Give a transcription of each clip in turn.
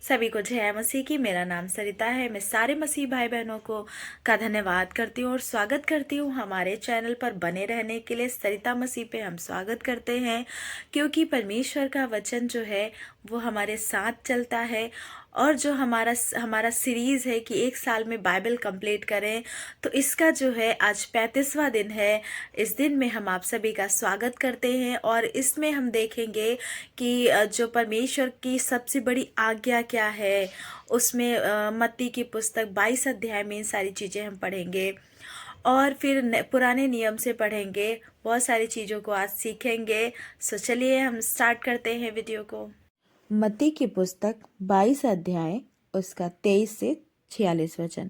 सभी को जय मसीह की। मेरा नाम सरिता है। मैं सारे मसीह भाई बहनों को का धन्यवाद करती हूँ और स्वागत करती हूँ हमारे चैनल पर बने रहने के लिए। सरिता मसीह पे हम स्वागत करते हैं क्योंकि परमेश्वर का वचन जो है वो हमारे साथ चलता है। और जो हमारा हमारा सीरीज है कि एक साल में बाइबल कंप्लीट करें, तो इसका जो है आज 35वां दिन है। इस दिन में हम आप सभी का स्वागत करते हैं और इसमें हम देखेंगे कि जो परमेश्वर की सबसे बड़ी आज्ञा क्या है। उसमें मत्ती की पुस्तक 22 अध्याय में इन सारी चीज़ें हम पढ़ेंगे और फिर पुराने नियम से पढ़ेंगे। बहुत सारी चीज़ों को आज सीखेंगे। सो चलिए हम स्टार्ट करते हैं वीडियो को। मत्ती की पुस्तक 22 अध्याय उसका 23 से 46 वचन।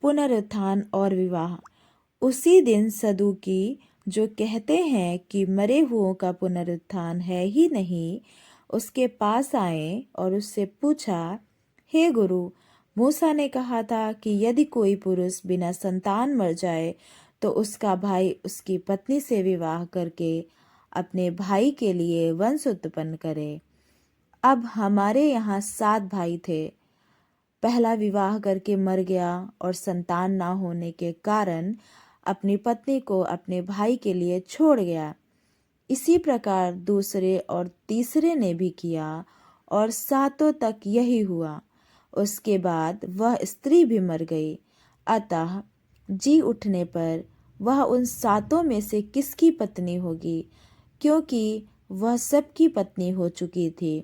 पुनरुत्थान और विवाह। उसी दिन सदूकी जो कहते हैं कि मरे हुओं का पुनरुत्थान है ही नहीं, उसके पास आए और उससे पूछा, हे गुरु, मूसा ने कहा था कि यदि कोई पुरुष बिना संतान मर जाए तो उसका भाई उसकी पत्नी से विवाह करके अपने भाई के लिए वंश उत्पन्न करे। अब हमारे यहाँ 7 भाई थे। पहला विवाह करके मर गया और संतान ना होने के कारण अपनी पत्नी को अपने भाई के लिए छोड़ गया। इसी प्रकार दूसरे और तीसरे ने भी किया और 7 तक यही हुआ। उसके बाद वह स्त्री भी मर गई। अतः जी उठने पर वह उन 7 में से किसकी पत्नी होगी, क्योंकि वह सबकी पत्नी हो चुकी थी।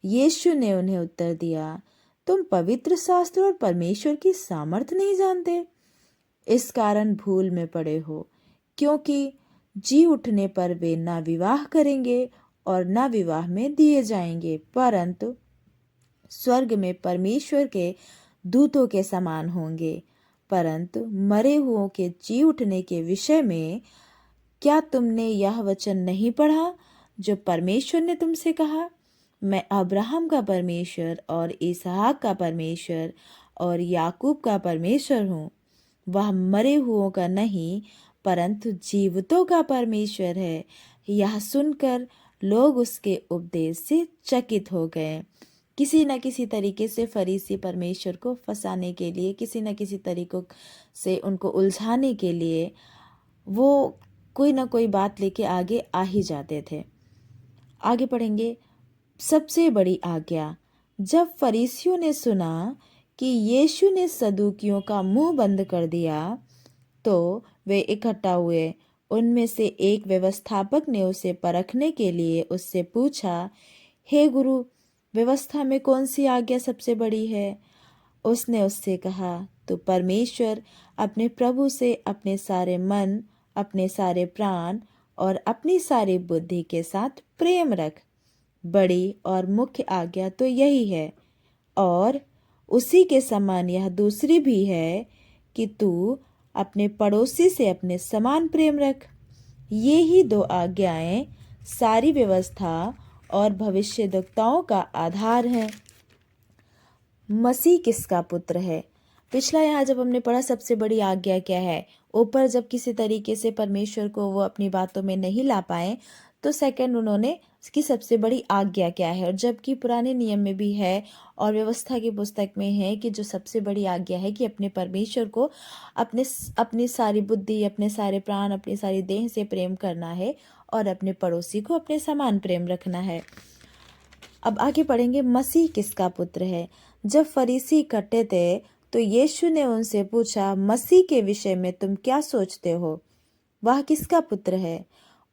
यीशु ने उन्हें उत्तर दिया, तुम पवित्र शास्त्र और परमेश्वर की सामर्थ नहीं जानते, इस कारण भूल में पड़े हो। क्योंकि जी उठने पर वे ना विवाह करेंगे और ना विवाह में दिए जाएंगे, परंतु स्वर्ग में परमेश्वर के दूतों के समान होंगे। परंतु मरे हुओं के जी उठने के विषय में क्या तुमने यह वचन नहीं पढ़ा जो परमेश्वर ने तुमसे कहा, मैं अब्राहम का परमेश्वर और इसहाक का परमेश्वर और याकूब का परमेश्वर हूँ। वह मरे हुओं का नहीं परंतु जीवितों का परमेश्वर है। यह सुनकर लोग उसके उपदेश से चकित हो गए। किसी न किसी तरीके से फरीसी परमेश्वर को फंसाने के लिए, किसी न किसी तरीकों से उनको उलझाने के लिए वो कोई ना कोई बात लेके आगे आ ही जाते थे। आगे पढ़ेंगे। सबसे बड़ी आज्ञा। जब फरीसियों ने सुना कि यीशु ने सदूकियों का मुंह बंद कर दिया, तो वे इकट्ठा हुए। उनमें से एक व्यवस्थापक ने उसे परखने के लिए उससे पूछा, हे गुरु, व्यवस्था में कौन सी आज्ञा सबसे बड़ी है? उसने उससे कहा, तू परमेश्वर अपने प्रभु से अपने सारे मन, अपने सारे प्राण और अपनी सारी बुद्धि के साथ प्रेम रख। बड़ी और मुख्य आज्ञा तो यही है, और उसी के समान यह दूसरी भी है कि तू अपने पड़ोसी से अपने समान प्रेम रख। ये ही 2 आज्ञाएं सारी व्यवस्था और भविष्यद्वक्ताओं का आधार है। मसीह किसका पुत्र है? पिछला यहाँ जब हमने पढ़ा सबसे बड़ी आज्ञा क्या है, ऊपर जब किसी तरीके से परमेश्वर को वो अपनी बातों में नहीं ला पाए, तो सेकंड उन्होंने इसकी सबसे बड़ी आज्ञा क्या है। और जबकि पुराने नियम में भी है और व्यवस्था की पुस्तक में है कि जो सबसे बड़ी आज्ञा है कि अपने परमेश्वर को अपनी सारी बुद्धि, अपने सारे प्राण, अपनी सारी देह से प्रेम करना है और अपने पड़ोसी को अपने समान प्रेम रखना है। अब आगे पढ़ेंगे। मसीह किसका पुत्र है? जब फरीसी इकट्ठे थे तो यीशु ने उनसे पूछा, मसीह के विषय में तुम क्या सोचते हो? वह किसका पुत्र है?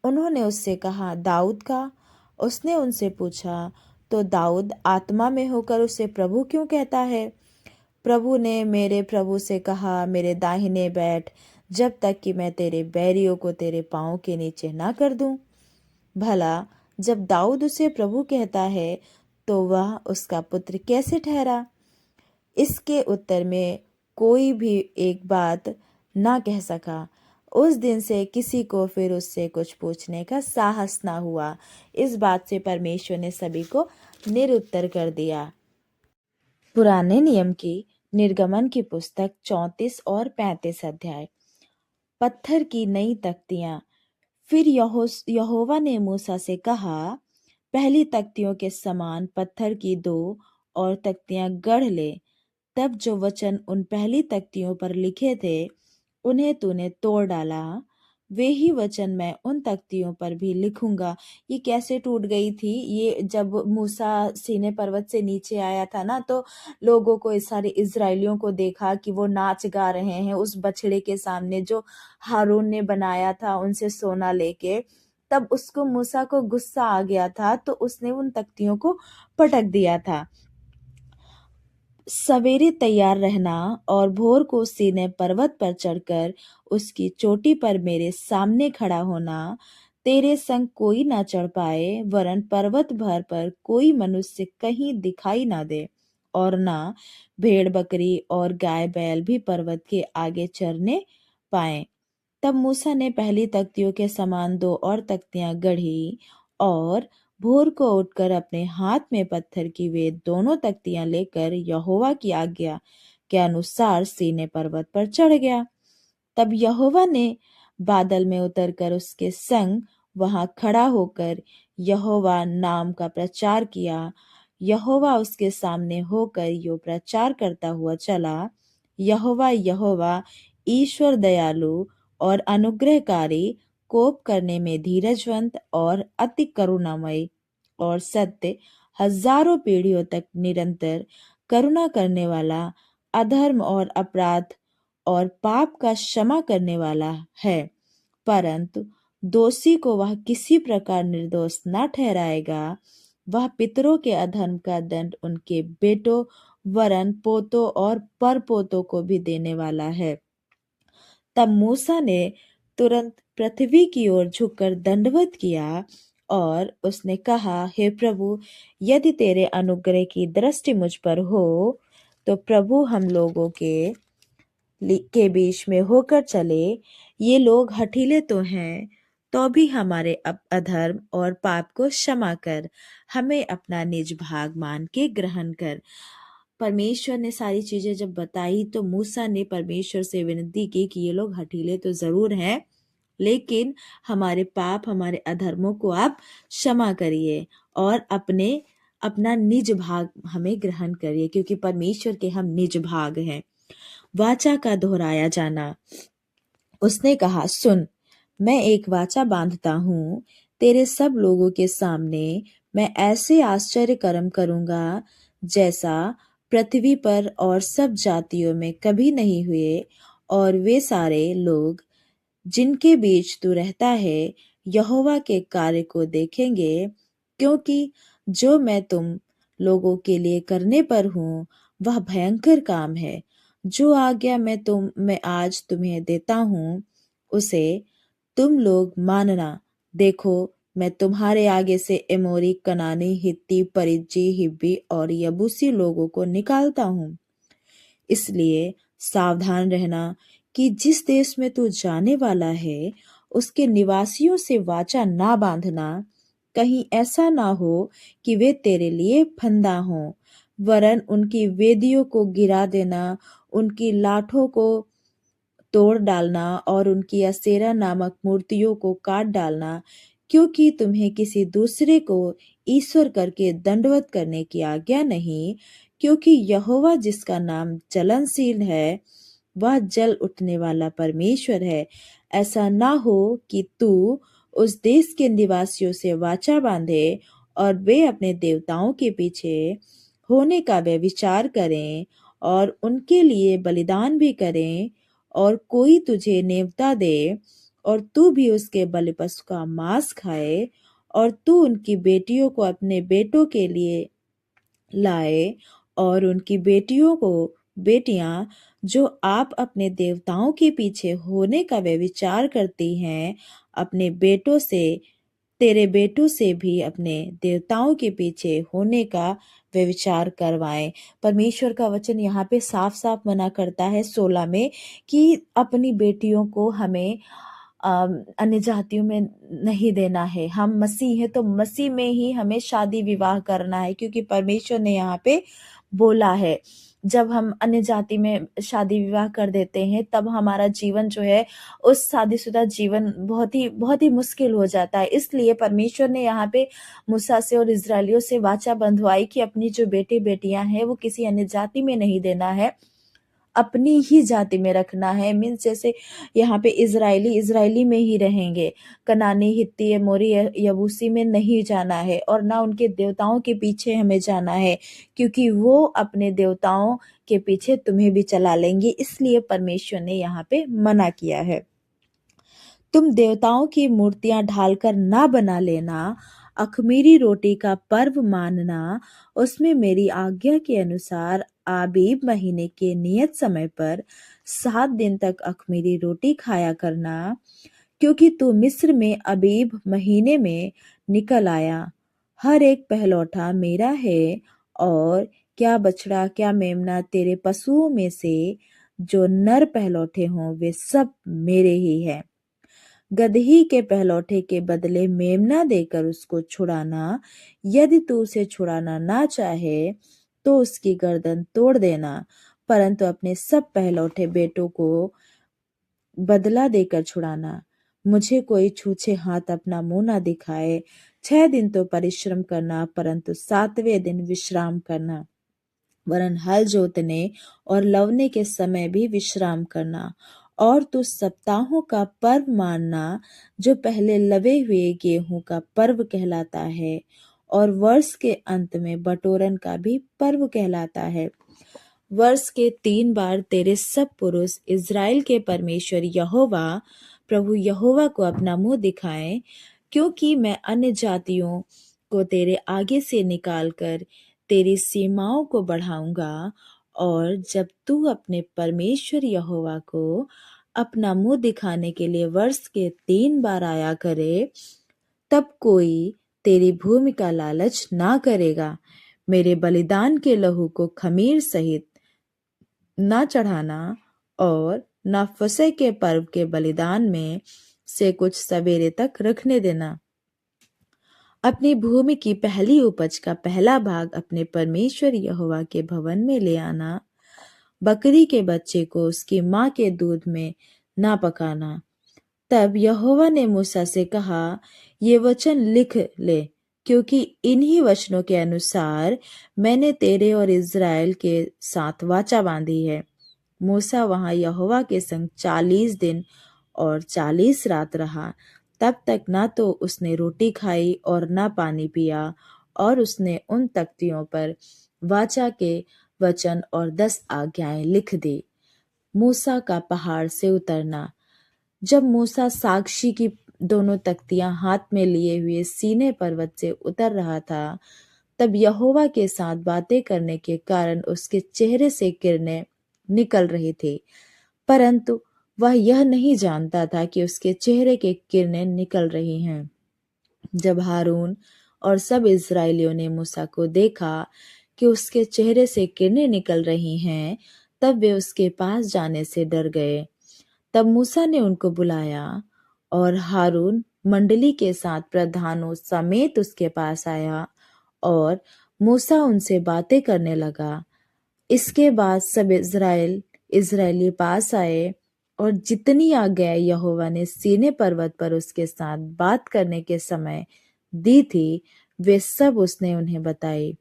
उन्होंने उससे कहा, दाऊद का। उसने उनसे पूछा, तो दाऊद आत्मा में होकर उसे प्रभु क्यों कहता है? प्रभु ने मेरे प्रभु से कहा, मेरे दाहिने बैठ, जब तक कि मैं तेरे बैरियों को तेरे पांव के नीचे ना कर दूं। भला जब दाऊद उसे प्रभु कहता है तो वह उसका पुत्र कैसे ठहरा? इसके उत्तर में कोई भी एक बात ना कह सका। उस दिन से किसी को फिर उससे कुछ पूछने का साहस ना हुआ। इस बात से परमेश्वर ने सभी को निरुत्तर कर दिया। पुराने नियम की निर्गमन की पुस्तक 34 और 35 अध्याय। पत्थर की नई तख्तियां। फिर यहोवा ने मूसा से कहा, पहली तख्तियों के समान पत्थर की 2 और तख्तियां गढ़ ले। तब जो वचन उन पहली तख्तियों पर लिखे थे उन्हें तूने तोड़ डाला, वे ही वचन मैं उन तख्तियों पर भी लिखूंगा। ये कैसे टूट गई थी? ये जब मूसा सीने पर्वत से नीचे आया था ना, तो लोगों को, इस सारे इजरायलियों को देखा कि वो नाच गा रहे हैं उस बछड़े के सामने जो हारून ने बनाया था उनसे सोना लेके। तब उसको, मूसा को गुस्सा आ गया था, तो उसने उन तख्तियों को पटक दिया था। सवेरे तैयार रहना और भोर को सीनै पर्वत पर चढ़कर उसकी चोटी पर मेरे सामने खड़ा होना। तेरे संग कोई ना चढ़ पाए, वरन पर्वत भर पर कोई मनुष्य कहीं दिखाई ना दे, और ना भेड़ बकरी और गाय बैल भी पर्वत के आगे चरने पाए। तब मूसा ने पहली तख्तियों के समान दो और तख्तियां गढ़ी, और भोर को उठकर अपने हाथ में पत्थर की वे दोनों तख्तियां लेकर यहोवा की आज्ञा के अनुसार सीनै पर्वत पर चढ़ गया। तब यहोवा ने बादल में उतरकर उसके संग वहां खड़ा होकर यहोवा नाम का प्रचार किया। यहोवा उसके सामने होकर यो प्रचार करता हुआ चला, यहोवा यहोवा ईश्वर दयालु और अनुग्रहकारी, कोप करने में धीरजवंत और अति करुणामय और सत्य, हजारों पीढ़ियों तक निरंतर करुणा करने वाला, अधर्म और अपराध और पाप का क्षमा करने वाला है। परंतु दोषी को वह किसी प्रकार निर्दोष न ठहराएगा। वह पितरों के अधर्म का दंड उनके बेटों, वरन पोतों और परपोतों को भी देने वाला है। तब मूसा ने तुरंत पृथ्वी की ओर झुककर दंडवत किया और उसने कहा, हे प्रभु, यदि तेरे अनुग्रह की दृष्टि मुझ पर हो तो प्रभु हम लोगों के बीच में होकर चले। ये लोग हठीले तो हैं, तो भी हमारे अधर्म और पाप को क्षमा कर, हमें अपना निज भाग मान के ग्रहण कर। परमेश्वर ने सारी चीजें जब बताई तो मूसा ने परमेश्वर से विनती की कि ये लोग हठीले तो जरूर हैं, लेकिन हमारे पाप, हमारे अधर्मों को आप क्षमा करिए और अपना निज भाग हमें ग्रहण करिए, क्योंकि परमेश्वर के हम निज भाग हैं। वाचा का दोहराया जाना। उसने कहा, सुन, मैं एक वाचा बांधता हूँ, तेरे सब लोगों के सामने मैं ऐसे आश्चर्य कर्म करूंगा जैसा पृथ्वी पर और सब जातियों में कभी नहीं हुए, और वे सारे लोग जिनके बीच तू रहता है यहोवा के कार्य को देखेंगे, क्योंकि जो मैं तुम लोगों के लिए करने पर हूँ वह भयंकर काम है। जो आज्ञा मैं आज तुम्हें देता हूँ उसे तुम लोग मानना। देखो, मैं तुम्हारे आगे से एमोरी, कनानी, हित्ती, परिज्जी, हिब्बी और यबूसी लोगों को निकालता हूँ। इसलिए सावधान रहना कि जिस देश में तू जाने वाला है उसके निवासियों से वाचा ना बांधना। कहीं ऐसा ना हो कि वे तेरे लिए फंदा हों, वरन उनकी वेदियों को गिरा देना, उनकी लाठों को तोड़ डालना और उनकी असेरा नामक मूर्तियों को काट डालना, क्योंकि तुम्हें किसी दूसरे को ईश्वर करके दंडवत करने की आज्ञा नहीं, क्योंकि यहोवा जिसका नाम चलनशील है वह जल उठने वाला परमेश्वर है। ऐसा ना हो कि तू उस देश के निवासियों से वाचा बांधे और वे अपने देवताओं के पीछे होने का वे विचार करें और उनके लिए बलिदान भी करें, और कोई तुझे नेवता दे और तू भी उसके बलि पशु का मांस खाए, और तू उनकी बेटियों को अपने बेटों के लिए लाए, और उनकी बेटियां जो आप अपने देवताओं के पीछे होने का वे विचार करती हैं, अपने बेटों से, तेरे बेटों से भी अपने देवताओं के पीछे होने का वे विचार करवाएं। परमेश्वर का वचन यहाँ पे साफ साफ मना करता है 16 में कि अपनी बेटियों को हमें अन्य जातियों में नहीं देना है। हम मसीह हैं तो मसीह में ही हमें शादी विवाह करना है, क्योंकि परमेश्वर ने यहाँ पे बोला है। जब हम अन्य जाति में शादी विवाह कर देते हैं तब हमारा जीवन जो है, उस शादीशुदा जीवन बहुत ही मुश्किल हो जाता है। इसलिए परमेश्वर ने यहाँ पे मूसा से और इज़राइलियों से वाचा बंधवाई कि अपनी जो बेटे बेटियां हैं वो किसी अन्य जाति में नहीं देना है, अपनी ही जाति में रखना है। मीन्स जैसे यहाँ पे इज़राइली में ही रहेंगे, कनानी, हित्ती, एमोरी, यबूसी में नहीं जाना है, और ना उनके देवताओं के पीछे हमें जाना है, क्योंकि वो अपने देवताओं के पीछे तुम्हें भी चला लेंगे। इसलिए परमेश्वर ने यहाँ पे मना किया है। तुम देवताओं की मूर्तियां ढालकर ना बना लेना, अख़मीरी रोटी का पर्व मानना, उसमें मेरी आज्ञा के अनुसार आबीब महीने के नियत समय पर 7 दिन तक अख़मीरी रोटी खाया करना, क्योंकि तू मिस्र में अबीब महीने में निकल आया। हर एक पहलौठा मेरा है, और क्या बछड़ा क्या मेमना तेरे पशुओं में से जो नर पहलौठे हों वे सब मेरे ही हैं। गदही के पहलौठे के बदले मेमना देकर उसको छुड़ाना। यदि तू उसे छुड़ाना ना चाहे तो उसकी गर्दन तोड़ देना, परंतु अपने सब पहलौठे बेटों को बदला देकर छुड़ाना। मुझे कोई छूछे हाथ अपना मुंह ना दिखाए। 6 दिन तो परिश्रम करना, परंतु 7वें दिन विश्राम करना, वरन हल जोतने और लवने के समय भी विश्राम करना। और तू सप्ताहों का पर्व मानना, जो पहले लवे हुए गेहूं का पर्व कहलाता है, और वर्ष के अंत में बटोरन का भी पर्व कहलाता है। वर्ष के 3 बार तेरे सब पुरुष इज़राइल के परमेश्वर यहोवा प्रभु यहोवा को अपना मुंह दिखाएं, क्योंकि मैं अन्य जातियों को तेरे आगे से निकालकर तेरी सीमाओं को बढ़ाऊंगा। और जब तू अपने परमेश्वर यहोवा को अपना मुंह दिखाने के लिए वर्ष के 3 बार आया करे, तब कोई तेरी भूमि का लालच ना करेगा। मेरे बलिदान के लहू को खमीर सहित ना चढ़ाना, और ना फसह के पर्व के बलिदान में से कुछ सवेरे तक रखने देना। अपनी भूमि की पहली उपज का पहला भाग अपने परमेश्वर यहोवा के भवन में ले आना। बकरी के बच्चे को उसकी माँ के दूध में ना पकाना। तब यहोवा ने मूसा से कहा, ये वचन लिख ले, क्योंकि इन्हीं वचनों के अनुसार मैंने तेरे और इज़राइल के साथ वाचा बांधी है। मूसा वहां यहोवा के संग 40 दिन और 40 रात रहा। तब तक ना तो उसने रोटी खाई और ना पानी पिया, और उसने उन तख्तियों पर वाचा के वचन और 10 आज्ञाएं लिख दी। मूसा का पहाड़ से उतरना। जब मूसा साक्षी की दोनों तख्तियां हाथ में लिए हुए सीने पर्वत से उतर रहा था, तब यहोवा के साथ बातें करने के कारण उसके चेहरे से किरणें निकल रही थी, परंतु वह यह नहीं जानता था कि उसके चेहरे के किरणें निकल रही हैं। जब हारून और सब इज़राइलियों ने मूसा को देखा कि उसके चेहरे से किरणें निकल रही हैं, तब वे उसके पास जाने से डर गए। तब मूसा ने उनको बुलाया, और हारून मंडली के साथ प्रधानों समेत उसके पास आया, और मूसा उनसे बातें करने लगा। इसके बाद सब इज़राइली पास आए, और जितनी आज्ञाएं यहोवा ने सीने पर्वत पर उसके साथ बात करने के समय दी थी, वे सब उसने उन्हें बताई।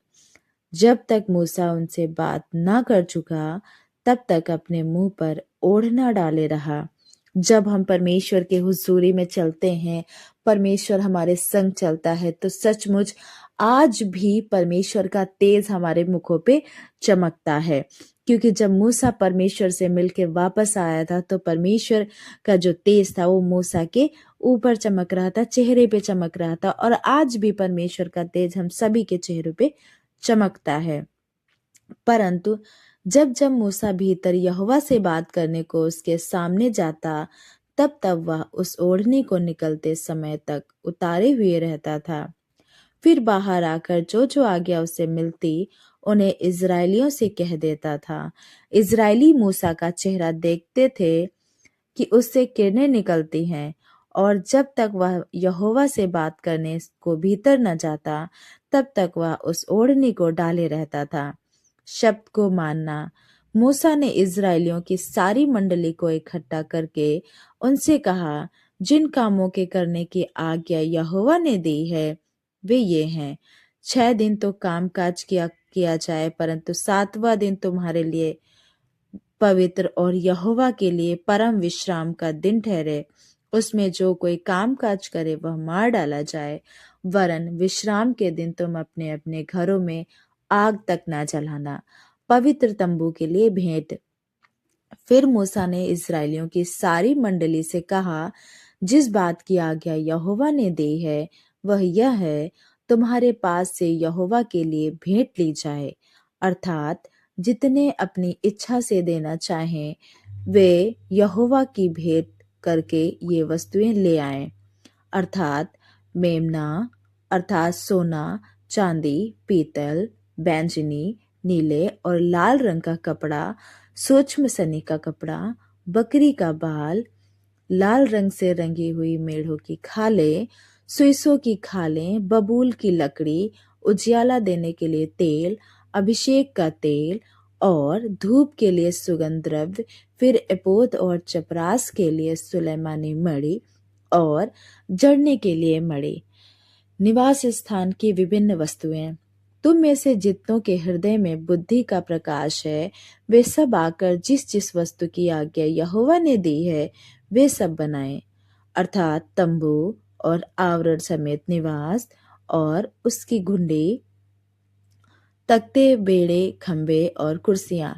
जब तक मूसा उनसे बात ना कर चुका, तब तक अपने मुंह पर ओढ़ना डाले रहा। जब हम परमेश्वर के हुजूरी में चलते हैं, परमेश्वर हमारे संग चलता है, तो सचमुच आज भी परमेश्वर का तेज हमारे मुखों पे चमकता है। क्योंकि जब मूसा परमेश्वर से मिलकर वापस आया था, तो परमेश्वर का जो तेज था वो मूसा के ऊपर चमक रहा था, चेहरे पे चमक रहा था। और आज भी परमेश्वर का तेज हम सभी के चेहरों पे चमकता है। परंतु जब जब मूसा भीतर यहोवा से बात करने को उसके सामने जाता, तब तब वह उस ओढ़नी को निकलते समय तक उतारे हुए रहता था। फिर बाहर आकर जो जो आज्ञा उसे मिलती, उन्हें इज़राइलियों से कह देता था। इज़राइली मूसा का चेहरा देखते थे कि उससे किरणें निकलती हैं, और जब तक वह यहोवा से बात करने को भीतर न जाता, तब तक वह उस ओढ़नी को डाले रहता था। शब्द को मानना। मूसा ने इज़राइलियों की सारी मंडली को इकट्ठा करके उनसे कहा, जिन कामों के करने की आज्ञा यहोवा ने दी है वे ये हैं। 6 दिन तो कामकाज किया जाए, परंतु 7वां दिन तुम्हारे लिए पवित्र और यहोवा के लिए परम विश्राम का दिन ठहरे। उसमें जो कोई काम काज करे वह मार डाला जाए, वरन विश्राम के दिन तुम अपने अपने घरों में आग तक ना जलाना। पवित्र तंबू के लिए भेंट। फिर मूसा ने इस्राएलियों की सारी मंडली से कहा, जिस बात की आज्ञा यहोवा ने दी है वह यह है, तुम्हारे पास से यहोवा के लिए भेंट ली जाए, अर्थात जितने अपनी इच्छा से देना चाहें वे यहोवा की भेंट करके ये वस्तुएं ले आएं, अर्थात मेमना, अर्थात सोना, चांदी, पीतल, बैंजनी, नीले और लाल रंग का कपड़ा, सूक्ष्म सनी का कपड़ा, बकरी का बाल, लाल रंग से रंगी हुई मेढ़ों की खालें, सुइसों की खालें, बबूल की लकड़ी, उजियाला देने के लिए तेल, अभिषेक का तेल और धूप के लिए सुगंध द्रव्य, फिर एपोद और चपरास के लिए सुलेमानी मणि और जड़ने के लिए मणि। निवास स्थान की विभिन्न वस्तुएं। तुम में से जितनों के हृदय में बुद्धि का प्रकाश है, वे सब आकर जिस जिस वस्तु की आज्ञा यहोवा ने दी है वे सब बनाएं, अर्थात तंबू और आवरण समेत निवास और उसकी घुंडी, तख्ते, बेड़े, खंबे और कुर्सियां,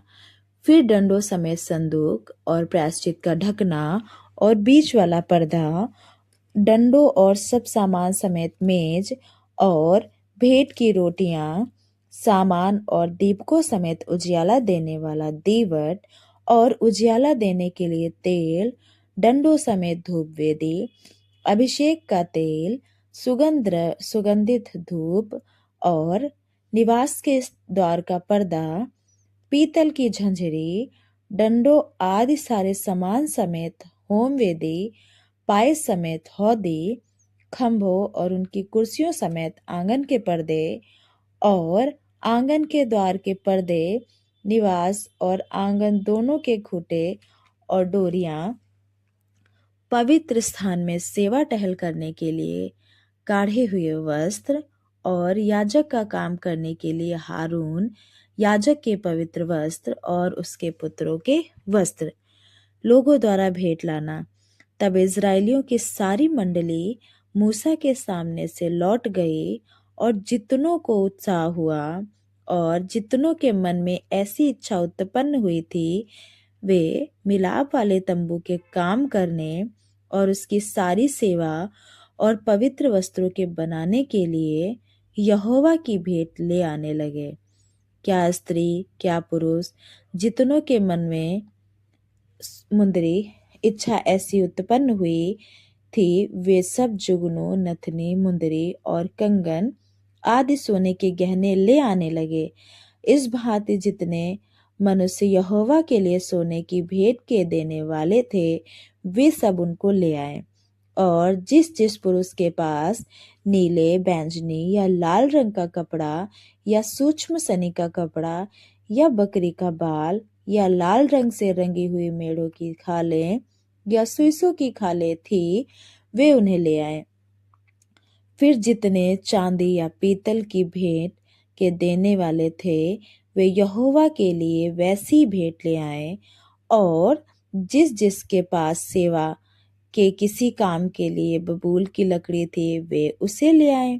फिर डंडों समेत संदूक और प्रायश्चित का ढकना और बीच वाला पर्दा, डंडों और सब सामान समेत मेज और भेंट की रोटियां, सामान और दीपकों समेत उजियाला देने वाला दीवट और उजियाला देने के लिए तेल, डंडों समेत धूप वेदी, अभिषेक का तेल, सुगंधित धूप और निवास के द्वार का पर्दा, पीतल की झंझरी, डंडों आदि सारे सामान समेत होम वेदी, पाए समेत हौदी, खंभों और उनकी कुर्सियों समेत आंगन के पर्दे और आंगन के द्वार के पर्दे, निवास और आंगन दोनों के खूंटे और डोरियां, पवित्र स्थान में सेवा टहल करने के लिए काढ़े हुए वस्त्र और याजक का काम करने के लिए हारून याजक के पवित्र वस्त्र और उसके पुत्रों के वस्त्र। लोगों द्वारा भेंट लाना। तब इज़राइलियों की सारी मंडली मूसा के सामने से लौट गई, और जितनों को उत्साह हुआ और जितनों के मन में ऐसी इच्छा उत्पन्न हुई थी, वे मिलाप वाले तंबू के काम करने और उसकी सारी सेवा और पवित्र वस्त्रों के बनाने के लिए यहोवा की भेंट ले आने लगे। क्या स्त्री क्या पुरुष, जितनों के मन में मुंदरी इच्छा ऐसी उत्पन्न हुई थी, वे सब जुगनू, नथनी, मुंदरी और कंगन आदि सोने के गहने ले आने लगे। इस भांति जितने मनुष्य यहोवा के लिए सोने की भेंट के देने वाले थे, वे सब उनको ले आए। और जिस जिस पुरुष के पास नीले, बैंजनी या लाल रंग का कपड़ा या सूक्ष्म सनी का कपड़ा या बकरी का बाल या लाल रंग से रंगी हुई मेढ़ों की खालें या सुइसों की खालें थी, वे उन्हें ले आए। फिर जितने चांदी या पीतल की भेंट के देने वाले थे, वे यहोवा के लिए वैसी भेंट ले आए। और जिस जिसके पास सेवा के किसी काम के लिए बबूल की लकड़ी थी, वे उसे ले आए।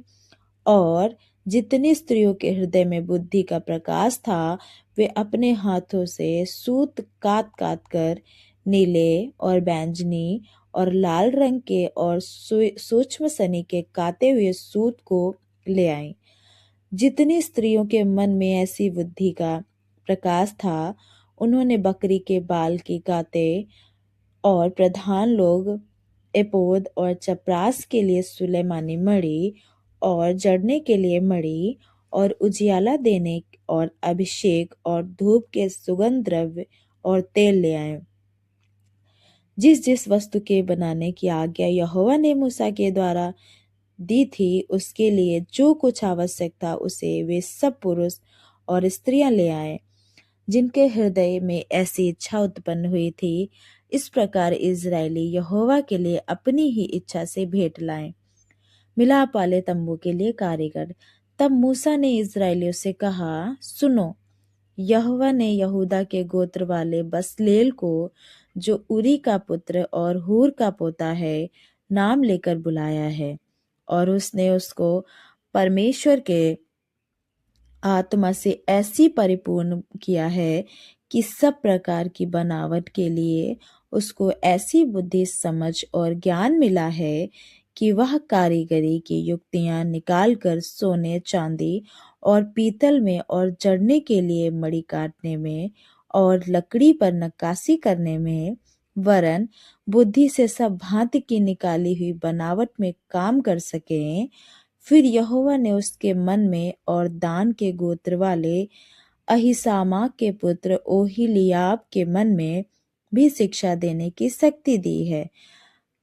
और जितनी स्त्रियों के हृदय में बुद्धि का प्रकाश था, वे अपने हाथों से सूत काट काट कर नीले और बैंजनी और लाल रंग के और सूक्ष्म सनी के काते हुए सूत को ले आई। जितनी स्त्रियों के मन में ऐसी बुद्धि का प्रकाश था, उन्होंने बकरी के बाल की काते और प्रधान लोग एपोद और चपरास के लिए सुलेमानी मणि और जड़ने के लिए मणि और उजियाला देने और अभिषेक और धूप के सुगंध द्रव्य और तेल ले आए। जिस जिस वस्तु के बनाने की आज्ञा यहोवा ने मूसा के द्वारा दी थी, उसके लिए जो कुछ आवश्यक था उसे वे सब पुरुष और स्त्रियां ले आए, जिनके हृदय में ऐसी इच्छा उत्पन्न हुई थी। इस प्रकार इज़राइली यहोवा के लिए अपनी ही इच्छा से भेंट लाए। मिलाप वाले तंबू के लिए कारीगर। तब मूसा ने इज़राइलियों से कहा, सुनो, यहोवा ने यहूदा के गोत्र वाले बसलेल को, जो उरी का पुत्र और हूर का पोता है, नाम लेकर बुलाया है, और उसने उसको परमेश्वर के आत्मा से ऐसी परिपूर्ण किया है कि सब प्रकार की बनावट के लिए उसको ऐसी बुद्धि, समझ और ज्ञान मिला है कि वह कारीगरी की युक्तियां निकालकर सोने, चांदी और पीतल में और जड़ने के लिए मणि काटने में और लकड़ी पर नक्काशी करने में, वरन बुद्धि से सब भांति की निकाली हुई बनावट में काम कर सके। फिर यहोवा ने उसके मन में और दान के गोत्र वाले अहीसामाक के पुत्र ओहिलियाब के मन में भी शिक्षा देने की शक्ति दी है।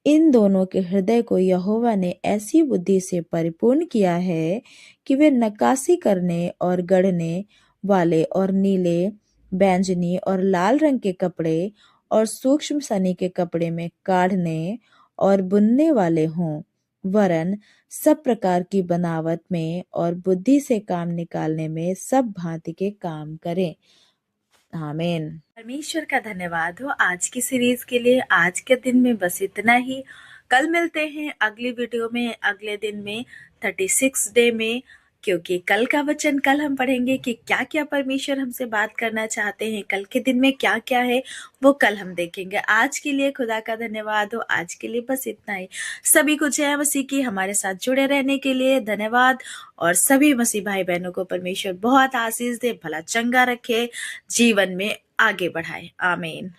इन दोनों के हृदय को यहोवा ने ऐसी बुद्धि से परिपूर्ण किया है कि वे नक्काशी करने और गढ़ने वाले और नीले, बैंजनी और लाल रंग के कपड़े और सूक्ष्म सनी के कपड़े में काढ़ने और बुनने वाले हों, वरन सब प्रकार की बनावट में और बुद्धि से काम निकालने में सब भांति के काम करें। आमीन। परमेश्वर का धन्यवाद हो आज की सीरीज के लिए। आज के दिन में बस इतना ही। कल मिलते हैं अगली वीडियो में, अगले दिन में 36 डे में, क्योंकि कल का वचन कल हम पढ़ेंगे कि क्या क्या परमेश्वर हमसे बात करना चाहते हैं, कल के दिन में क्या क्या है वो कल हम देखेंगे। आज के लिए खुदा का धन्यवाद हो। आज के लिए बस इतना ही। सभी को जय मसीह की। हमारे साथ जुड़े रहने के लिए धन्यवाद। और सभी मसीह भाई बहनों को परमेश्वर बहुत आशीष दे, भला चंगा रखे, जीवन में आगे बढ़ाए। आमीन।